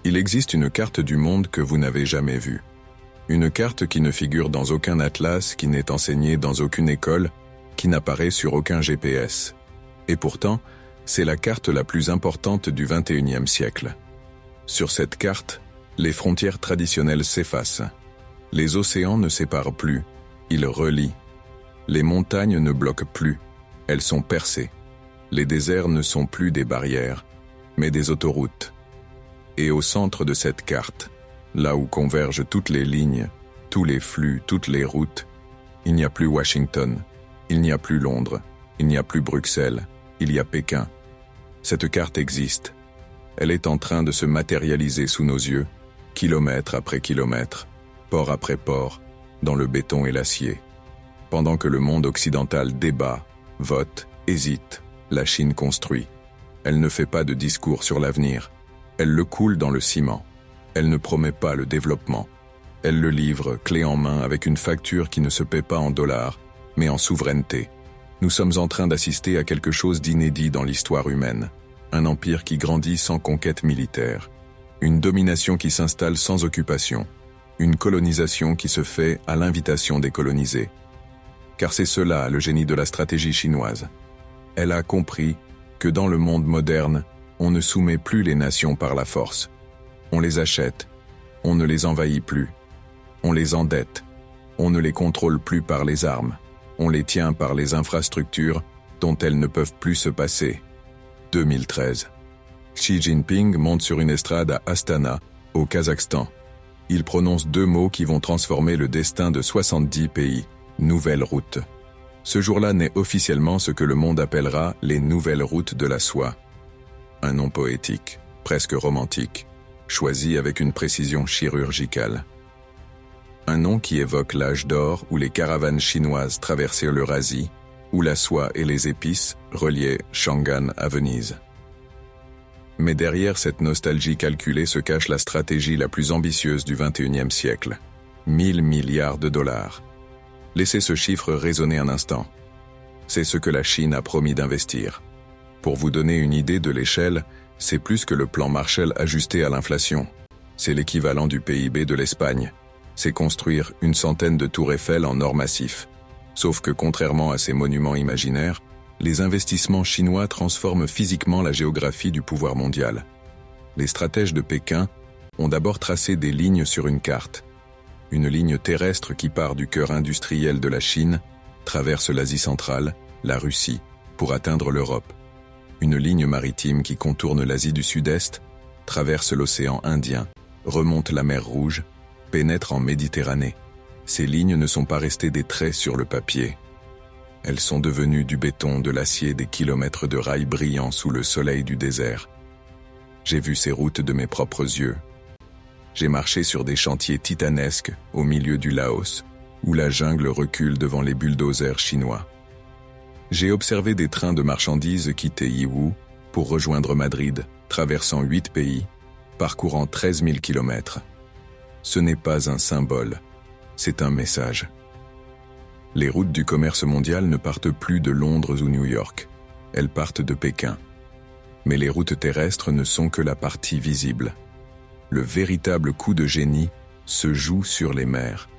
Il existe une carte du monde que vous n'avez jamais vue. Une carte qui ne figure dans aucun atlas, qui n'est enseignée dans aucune école, qui n'apparaît sur aucun GPS. Et pourtant, c'est la carte la plus importante du XXIe siècle. Sur cette carte, les frontières traditionnelles s'effacent. Les océans ne séparent plus, ils relient. Les montagnes ne bloquent plus, elles sont percées. Les déserts ne sont plus des barrières, mais des autoroutes. Et au centre de cette carte, là où convergent toutes les lignes, tous les flux, toutes les routes, il n'y a plus Washington, il n'y a plus Londres, il n'y a plus Bruxelles, il y a Pékin. Cette carte existe. Elle est en train de se matérialiser sous nos yeux, kilomètre après kilomètre, port après port, dans le béton et l'acier. Pendant que le monde occidental débat, vote, hésite, la Chine construit. Elle ne fait pas de discours sur l'avenir. Elle le coule dans le ciment. Elle ne promet pas le développement. Elle le livre clé en main avec une facture qui ne se paie pas en dollars, mais en souveraineté. Nous sommes en train d'assister à quelque chose d'inédit dans l'histoire humaine. Un empire qui grandit sans conquête militaire. Une domination qui s'installe sans occupation. Une colonisation qui se fait à l'invitation des colonisés. Car c'est cela le génie de la stratégie chinoise. Elle a compris que dans le monde moderne, on ne soumet plus les nations par la force. On les achète, on ne les envahit plus. On les endette, on ne les contrôle plus par les armes. On les tient par les infrastructures dont elles ne peuvent plus se passer. 2013. Xi Jinping monte sur une estrade à Astana, au Kazakhstan. Il prononce 2 mots qui vont transformer le destin de 70 pays. Nouvelle route. Ce jour-là naît officiellement ce que le monde appellera les nouvelles routes de la soie. Un nom poétique, presque romantique, choisi avec une précision chirurgicale. Un nom qui évoque l'âge d'or où les caravanes chinoises traversaient l'Eurasie, où la soie et les épices reliaient Shangan à Venise. Mais derrière cette nostalgie calculée se cache la stratégie la plus ambitieuse du XXIe siècle. 1000 milliards de dollars. Laissez ce chiffre résonner un instant. C'est ce que la Chine a promis d'investir. Pour vous donner une idée de l'échelle, c'est plus que le plan Marshall ajusté à l'inflation. C'est l'équivalent du PIB de l'Espagne. C'est construire une centaine de tours Eiffel en or massif. Sauf que contrairement à ces monuments imaginaires, les investissements chinois transforment physiquement la géographie du pouvoir mondial. Les stratèges de Pékin ont d'abord tracé des lignes sur une carte. Une ligne terrestre qui part du cœur industriel de la Chine, traverse l'Asie centrale, la Russie, pour atteindre l'Europe. Une ligne maritime qui contourne l'Asie du Sud-Est, traverse l'océan Indien, remonte la mer Rouge, pénètre en Méditerranée. Ces lignes ne sont pas restées des traits sur le papier. Elles sont devenues du béton, de l'acier, des kilomètres de rails brillants sous le soleil du désert. J'ai vu ces routes de mes propres yeux. J'ai marché sur des chantiers titanesques au milieu du Laos, où la jungle recule devant les bulldozers chinois. J'ai observé des trains de marchandises quitter Yiwu pour rejoindre Madrid, traversant 8 pays, parcourant 13 000 kilomètres. Ce n'est pas un symbole, c'est un message. Les routes du commerce mondial ne partent plus de Londres ou New York, elles partent de Pékin. Mais les routes terrestres ne sont que la partie visible. Le véritable coup de génie se joue sur les mers.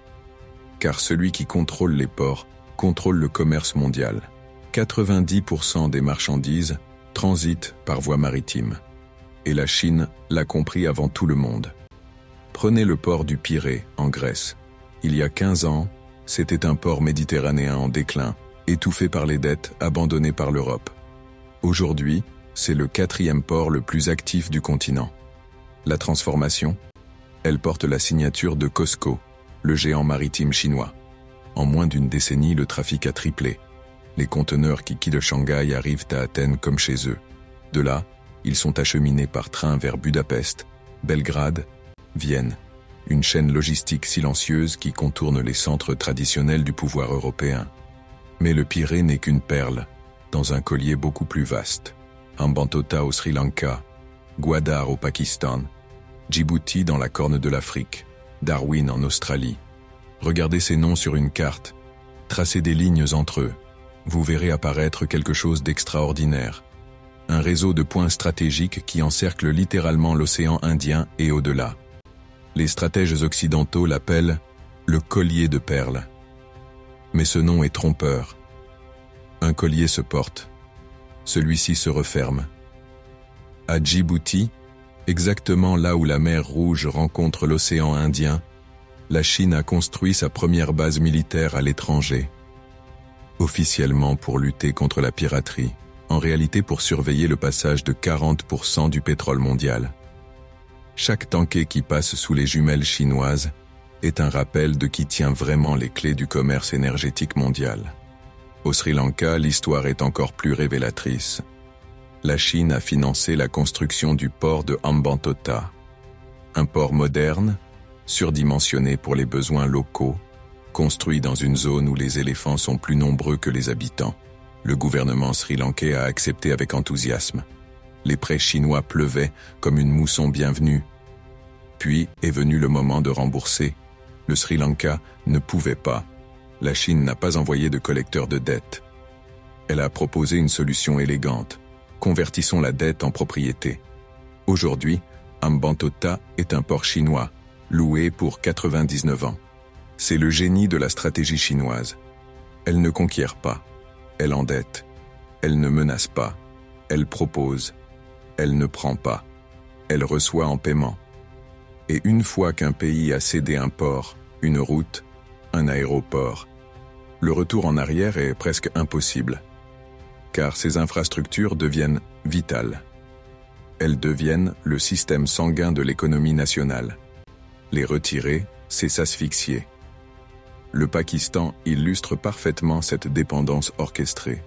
Car celui qui contrôle les ports contrôle le commerce mondial. 90% des marchandises transitent par voie maritime. Et la Chine l'a compris avant tout le monde. Prenez le port du Pirée, en Grèce. Il y a 15 ans, c'était un port méditerranéen en déclin, étouffé par les dettes, abandonné par l'Europe. Aujourd'hui, c'est le 4e port le plus actif du continent. La transformation, elle porte la signature de COSCO, le géant maritime chinois. En moins d'une décennie, le trafic a triplé. Les conteneurs qui quittent Shanghai arrivent à Athènes comme chez eux. De là, ils sont acheminés par train vers Budapest, Belgrade, Vienne. Une chaîne logistique silencieuse qui contourne les centres traditionnels du pouvoir européen. Mais le Pirée n'est qu'une perle, dans un collier beaucoup plus vaste. Hambantota au Sri Lanka, Gwadar au Pakistan, Djibouti dans la Corne de l'Afrique, Darwin en Australie. Regardez ces noms sur une carte, tracez des lignes entre eux. Vous verrez apparaître quelque chose d'extraordinaire. Un réseau de points stratégiques qui encercle littéralement l'océan Indien et au-delà. Les stratèges occidentaux l'appellent le collier de perles. Mais ce nom est trompeur. Un collier se porte. Celui-ci se referme. À Djibouti, exactement là où la mer Rouge rencontre l'océan Indien, la Chine a construit sa première base militaire à l'étranger. Officiellement pour lutter contre la piraterie, en réalité pour surveiller le passage de 40% du pétrole mondial. Chaque tanker qui passe sous les jumelles chinoises est un rappel de qui tient vraiment les clés du commerce énergétique mondial. Au Sri Lanka, l'histoire est encore plus révélatrice. La Chine a financé la construction du port de Hambantota. Un port moderne, surdimensionné pour les besoins locaux, construit dans une zone où les éléphants sont plus nombreux que les habitants. Le gouvernement sri-lankais a accepté avec enthousiasme. Les prêts chinois pleuvaient comme une mousson bienvenue. Puis est venu le moment de rembourser. Le Sri Lanka ne pouvait pas. La Chine n'a pas envoyé de collecteur de dette. Elle a proposé une solution élégante. Convertissons la dette en propriété. Aujourd'hui, Hambantota est un port chinois, loué pour 99 ans. C'est le génie de la stratégie chinoise. Elle ne conquiert pas. Elle endette. Elle ne menace pas. Elle propose. Elle ne prend pas. Elle reçoit en paiement. Et une fois qu'un pays a cédé un port, une route, un aéroport, le retour en arrière est presque impossible. Car ces infrastructures deviennent vitales. Elles deviennent le système sanguin de l'économie nationale. Les retirer, c'est s'asphyxier. Le Pakistan illustre parfaitement cette dépendance orchestrée.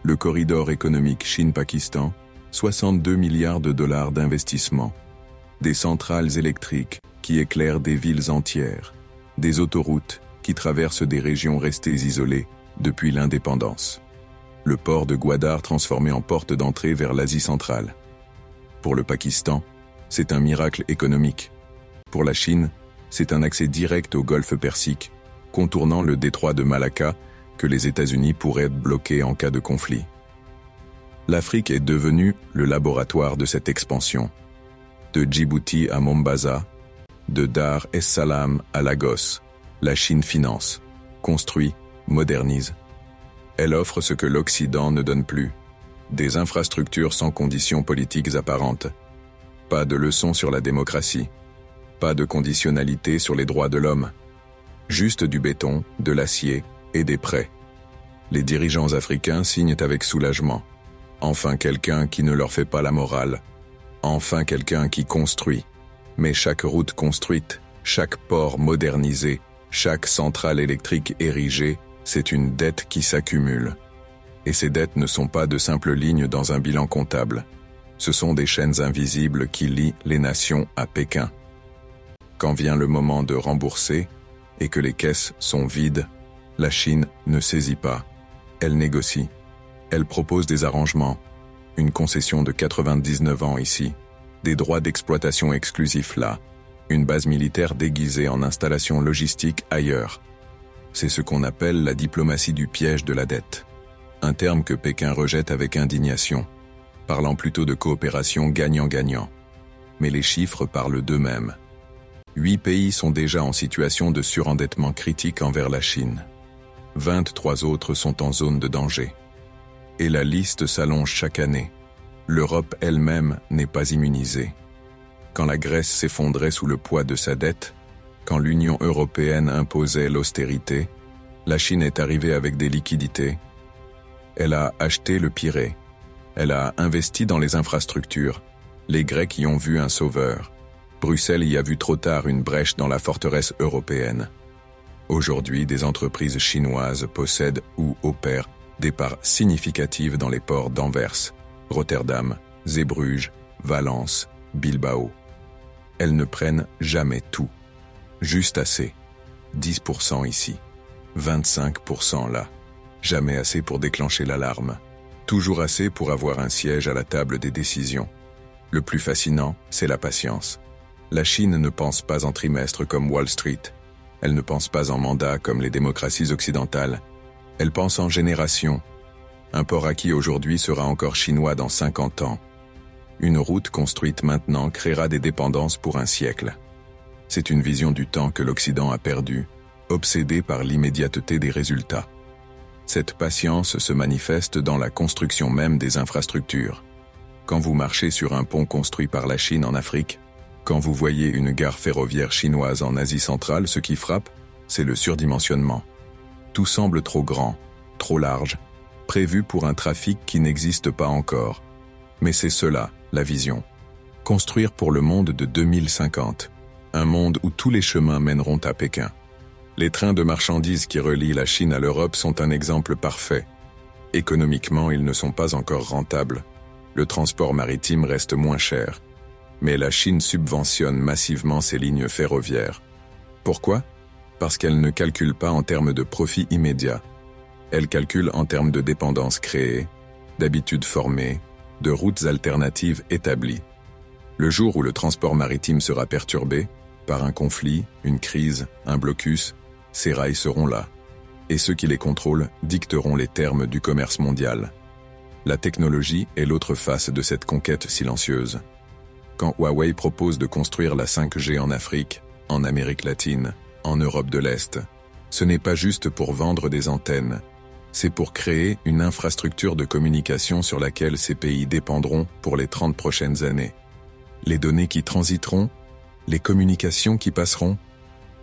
Le corridor économique Chine-Pakistan, 62 milliards de dollars d'investissement. Des centrales électriques qui éclairent des villes entières. Des autoroutes qui traversent des régions restées isolées depuis l'indépendance. Le port de Gwadar transformé en porte d'entrée vers l'Asie centrale. Pour le Pakistan, c'est un miracle économique. Pour la Chine, c'est un accès direct au golfe Persique, contournant le détroit de Malacca que les États-Unis pourraient bloquer en cas de conflit. L'Afrique est devenue le laboratoire de cette expansion. De Djibouti à Mombasa, de Dar es Salaam à Lagos, la Chine finance, construit, modernise. Elle offre ce que l'Occident ne donne plus, des infrastructures sans conditions politiques apparentes, pas de leçons sur la démocratie, pas de conditionnalité sur les droits de l'homme, juste du béton, de l'acier et des prêts. Les dirigeants africains signent avec soulagement. Enfin quelqu'un qui ne leur fait pas la morale. Enfin quelqu'un qui construit. Mais chaque route construite, chaque port modernisé, chaque centrale électrique érigée, c'est une dette qui s'accumule. Et ces dettes ne sont pas de simples lignes dans un bilan comptable. Ce sont des chaînes invisibles qui lient les nations à Pékin. Quand vient le moment de rembourser, et que les caisses sont vides, la Chine ne saisit pas. Elle négocie. Elle propose des arrangements. Une concession de 99 ans ici. Des droits d'exploitation exclusifs là. Une base militaire déguisée en installation logistique ailleurs. C'est ce qu'on appelle la diplomatie du piège de la dette. Un terme que Pékin rejette avec indignation, parlant plutôt de coopération gagnant-gagnant. Mais les chiffres parlent d'eux-mêmes. 8 pays sont déjà en situation de surendettement critique envers la Chine. 23 autres sont en zone de danger. Et la liste s'allonge chaque année. L'Europe elle-même n'est pas immunisée. Quand la Grèce s'effondrait sous le poids de sa dette, quand l'Union européenne imposait l'austérité, la Chine est arrivée avec des liquidités. Elle a acheté le Pirée. Elle a investi dans les infrastructures. Les Grecs y ont vu un sauveur. Bruxelles y a vu trop tard une brèche dans la forteresse européenne. Aujourd'hui, des entreprises chinoises possèdent ou opèrent des parts significatives dans les ports d'Anvers, Rotterdam, Zeebrugge, Valence, Bilbao. Elles ne prennent jamais tout. Juste assez. 10% ici. 25% là. Jamais assez pour déclencher l'alarme. Toujours assez pour avoir un siège à la table des décisions. Le plus fascinant, c'est la patience. La Chine ne pense pas en trimestre comme Wall Street. Elle ne pense pas en mandat comme les démocraties occidentales. Elle pense en générations. Un port acquis aujourd'hui sera encore chinois dans 50 ans. Une route construite maintenant créera des dépendances pour un siècle. C'est une vision du temps que l'Occident a perdue, obsédé par l'immédiateté des résultats. Cette patience se manifeste dans la construction même des infrastructures. Quand vous marchez sur un pont construit par la Chine en Afrique, quand vous voyez une gare ferroviaire chinoise en Asie centrale, ce qui frappe, c'est le surdimensionnement. Tout semble trop grand, trop large, prévu pour un trafic qui n'existe pas encore. Mais c'est cela, la vision. Construire pour le monde de 2050. Un monde où tous les chemins mèneront à Pékin. Les trains de marchandises qui relient la Chine à l'Europe sont un exemple parfait. Économiquement, ils ne sont pas encore rentables. Le transport maritime reste moins cher. Mais la Chine subventionne massivement ses lignes ferroviaires. Pourquoi ? Parce qu'elle ne calcule pas en termes de profit immédiat. Elle calcule en termes de dépendance créée, d'habitudes formées, de routes alternatives établies. Le jour où le transport maritime sera perturbé, par un conflit, une crise, un blocus, ces rails seront là. Et ceux qui les contrôlent dicteront les termes du commerce mondial. La technologie est l'autre face de cette conquête silencieuse. Quand Huawei propose de construire la 5G en Afrique, en Amérique latine, en Europe de l'Est, ce n'est pas juste pour vendre des antennes, c'est pour créer une infrastructure de communication sur laquelle ces pays dépendront pour les 30 prochaines années. Les données qui transiteront, les communications qui passeront,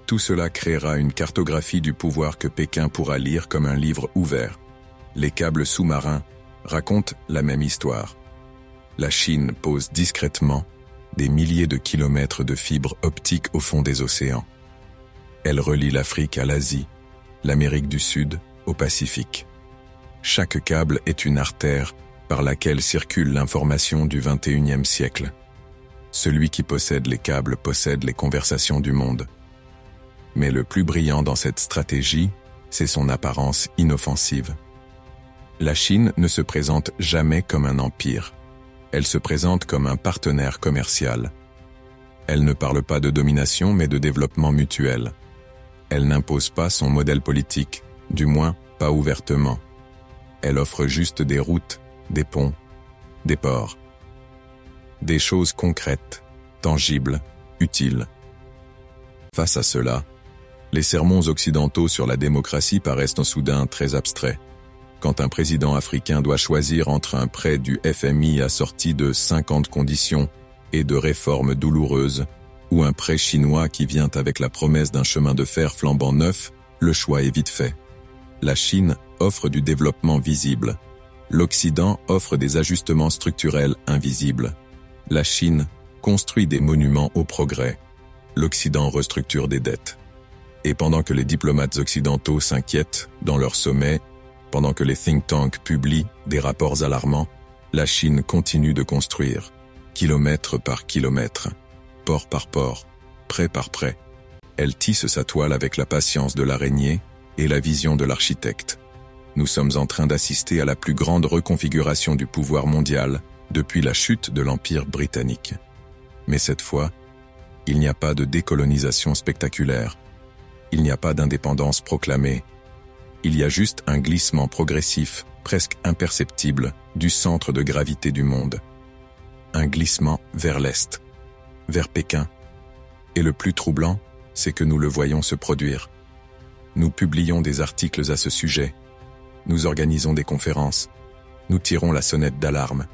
tout cela créera une cartographie du pouvoir que Pékin pourra lire comme un livre ouvert. Les câbles sous-marins racontent la même histoire. La Chine pose discrètement des milliers de kilomètres de fibres optiques au fond des océans. Elle relie l'Afrique à l'Asie, l'Amérique du Sud au Pacifique. Chaque câble est une artère par laquelle circule l'information du XXIe siècle. Celui qui possède les câbles possède les conversations du monde. Mais le plus brillant dans cette stratégie, c'est son apparence inoffensive. La Chine ne se présente jamais comme un empire. Elle se présente comme un partenaire commercial. Elle ne parle pas de domination mais de développement mutuel. Elle n'impose pas son modèle politique, du moins pas ouvertement. Elle offre juste des routes, des ponts, des ports. Des choses concrètes, tangibles, utiles. Face à cela, les sermons occidentaux sur la démocratie paraissent soudain très abstraits. Quand un président africain doit choisir entre un prêt du FMI assorti de 50 conditions et de réformes douloureuses, ou un prêt chinois qui vient avec la promesse d'un chemin de fer flambant neuf, le choix est vite fait. La Chine offre du développement visible. L'Occident offre des ajustements structurels invisibles. La Chine construit des monuments au progrès. L'Occident restructure des dettes. Et pendant que les diplomates occidentaux s'inquiètent dans leurs sommets, pendant que les think tanks publient des rapports alarmants, la Chine continue de construire, kilomètre par kilomètre, port par port, prêt par prêt. Elle tisse sa toile avec la patience de l'araignée et la vision de l'architecte. Nous sommes en train d'assister à la plus grande reconfiguration du pouvoir mondial depuis la chute de l'Empire britannique. Mais cette fois, il n'y a pas de décolonisation spectaculaire. Il n'y a pas d'indépendance proclamée. Il y a juste un glissement progressif, presque imperceptible, du centre de gravité du monde. Un glissement vers l'Est, vers Pékin. Et le plus troublant, c'est que nous le voyons se produire. Nous publions des articles à ce sujet. Nous organisons des conférences. Nous tirons la sonnette d'alarme.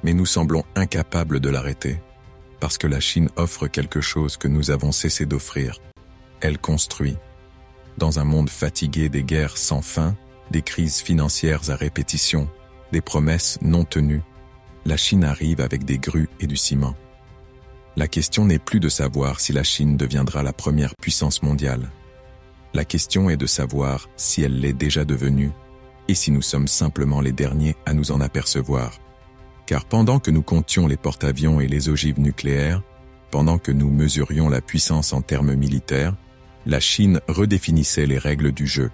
Mais nous semblons incapables de l'arrêter. Parce que la Chine offre quelque chose que nous avons cessé d'offrir. Elle construit. Dans un monde fatigué des guerres sans fin, des crises financières à répétition, des promesses non tenues, la Chine arrive avec des grues et du ciment. La question n'est plus de savoir si la Chine deviendra la première puissance mondiale. La question est de savoir si elle l'est déjà devenue et si nous sommes simplement les derniers à nous en apercevoir. Car pendant que nous comptions les porte-avions et les ogives nucléaires, pendant que nous mesurions la puissance en termes militaires, la Chine redéfinissait les règles du jeu.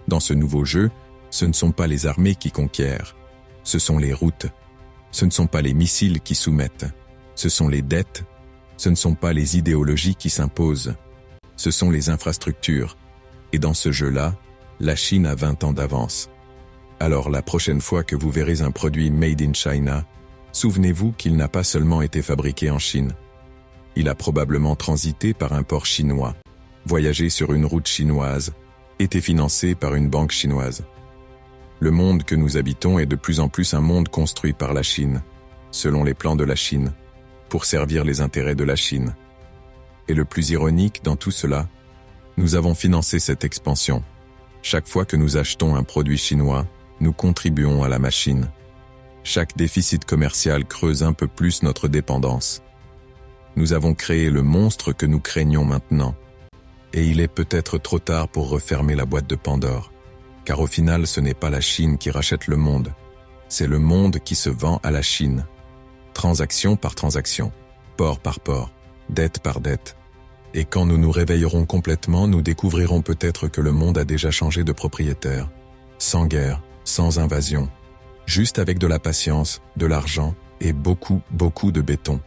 Dans ce nouveau jeu, ce ne sont pas les armées qui conquièrent, ce sont les routes, ce ne sont pas les missiles qui soumettent, ce sont les dettes, ce ne sont pas les idéologies qui s'imposent, ce sont les infrastructures. Et dans ce jeu-là, la Chine a 20 ans d'avance. Alors la prochaine fois que vous verrez un produit Made in China, souvenez-vous qu'il n'a pas seulement été fabriqué en Chine. Il a probablement transité par un port chinois, voyagé sur une route chinoise, été financé par une banque chinoise. Le monde que nous habitons est de plus en plus un monde construit par la Chine, selon les plans de la Chine, pour servir les intérêts de la Chine. Et le plus ironique dans tout cela, nous avons financé cette expansion. Chaque fois que nous achetons un produit chinois, nous contribuons à la machine. Chaque déficit commercial creuse un peu plus notre dépendance. Nous avons créé le monstre que nous craignons maintenant. Et il est peut-être trop tard pour refermer la boîte de Pandore. Car au final, ce n'est pas la Chine qui rachète le monde. C'est le monde qui se vend à la Chine. Transaction par transaction, port par port, dette par dette. Et quand nous nous réveillerons complètement, nous découvrirons peut-être que le monde a déjà changé de propriétaire. Sans guerre, sans invasion. Juste avec de la patience, de l'argent et beaucoup de béton.